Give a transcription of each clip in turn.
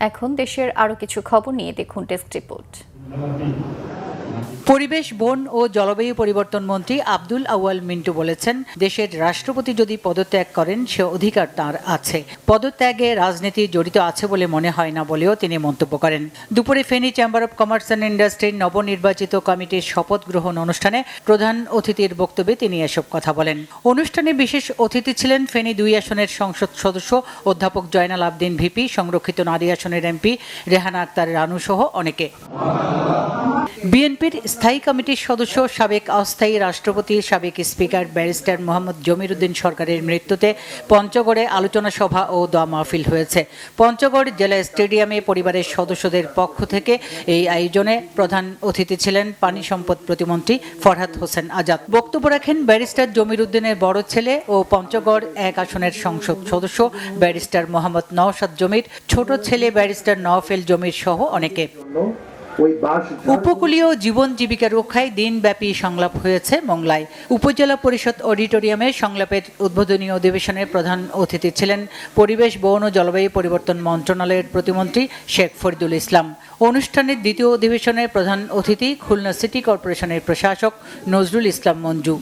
এখন দেশের আরও কিছু খবর নিয়ে দেখুন ডেস্ক রিপোর্ট। পরিবেশ, বন ও জলবায়ু পরিবর্তন মন্ত্রী আব্দুল আউয়াল মিন্টু বলেছেন, দেশের রাষ্ট্রপতি যদি পদত্যাগ করেন সে অধিকার তার আছে। পদত্যাগে রাজনীতি জড়িত আছে বলে মনে হয় না বলেও তিনি মন্তব্য করেন। দুপুরে Feni chamber of commerce and ইন্ডাস্ট্রির নবনির্বাচিত কমিটির শপথ গ্রহণ অনুষ্ঠানে প্রধান অতিথির বক্তব্যে তিনি এসব কথা বলেন। অনুষ্ঠানে বিশেষ অতিথি ছিলেন ফেনী ২ আসনের সংসদ সদস্য অধ্যাপক জয়নাল আবদিন ভিপি, সংরক্ষিত নারী আসনের এমপি রেহানা আক্তার রানু সহ অনেকে। বিএনপির স্থায়ী কমিটির সদস্য, সাবেক অস্থায়ী রাষ্ট্রপতি, সাবেক স্পিকার ব্যারিস্টার মোহাম্মদ জমির উদ্দিন সরকারের মৃত্যুতে পঞ্চগড়ে আলোচনা সভা ও দোয়া মাহফিল হয়েছে। পঞ্চগড় জেলা স্টেডিয়ামে পরিবারের সদস্যদের পক্ষ থেকে এই আয়োজনে প্রধান অতিথি ছিলেন পানি সম্পদ প্রতিমন্ত্রী ফরহাদ হোসেন আজাদ। বক্তব্য রাখেন ব্যারিস্টার জমির উদ্দিনের বড় ছেলে ও পঞ্চগড় 1 আসনের সংসদ সদস্য ব্যারিস্টার মোহাম্মদ নওশাদ জমির, ছোট ছেলে ব্যারিস্টার নওফেল জমির সহ অনেকে। উপকূলীয় জীবন জীবিকা রক্ষায় দিনব্যাপী সংলাপ হয়েছে মংলায়। উপজেলা পরিষদ অডিটোরিয়ামে সংলাপের উদ্বোধনী অধিবেশনের প্রধান অতিথি ছিলেন পরিবেশ, বন ও জলবায়ু পরিবর্তন মন্ত্রণালয়ের প্রতিমন্ত্রী শেখ ফরিদুল ইসলাম। অনুষ্ঠানের দ্বিতীয় অধিবেশনের প্রধান অতিথি খুলনা সিটি কর্পোরেশনের প্রশাসক নজরুল ইসলাম মঞ্জু।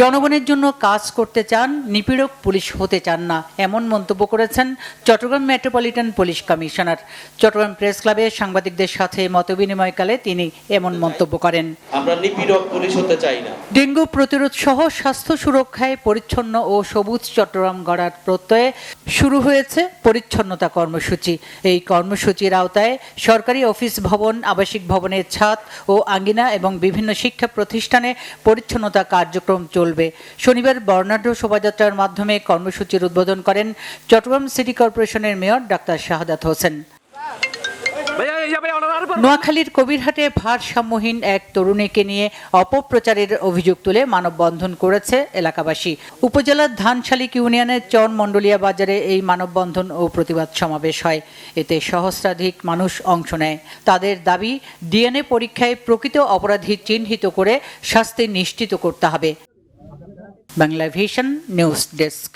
জনগণের জন্য কাজ করতে চান, নিপীড়ক পুলিশ হতে চান না, এমন মন্তব্য করেছেন Chattogram metropolitan police commissioner. Chattogram press ক্লাবে সাংবাদিকদের সাথে মতবিনিময়কালে তিনি এমন মন্তব্য করেন। আমরা নিপীড়ক পুলিশ হতে চাই না। ডেঙ্গু প্রতিরোধ সহ স্বাস্থ্য সুরক্ষায় পরিচ্ছন্ন ও সবুজ চট্টগ্রাম গড়ার প্রত্যয়ে শুরু হয়েছে পরিচ্ছন্নতা কর্মসূচি। এই কর্মসূচির আওতায় সরকারি অফিস ভবন, আবাসিক ভবনের ছাদ ও আঙ্গিনা এবং বিভিন্ন শিক্ষা প্রতিষ্ঠানে পরিচ্ছন্নতা কার্যক্রম চলবে। শনিবার বর্ণাঢ্য শোভাযাত্রার মাধ্যমে কর্মসূচির উদ্বোধন করেন চট্টগ্রাম সিটি কর্পোরেশনের মেয়র ডাক্তার শাহাদাত হোসেন। নোয়াখালীর কবিরহাটে ভারসাম্যহীন এক তরুণীকে নিয়ে অপপ্রচারের অভিযোগ তুলে মানববন্ধন করেছে এলাকাবাসী। উপজেলার ধানশালিক ইউনিয়নের চর মন্ডলিয়া বাজারে এই মানববন্ধন ও প্রতিবাদ সমাবেশ হয়। এতে সহস্রাধিক মানুষ অংশ নেয়। তাদের দাবি, ডিএনএ পরীক্ষায় প্রকৃত অপরাধী চিহ্নিত করে শাস্তি নিশ্চিত করতে হবে। Bangla vision news desk.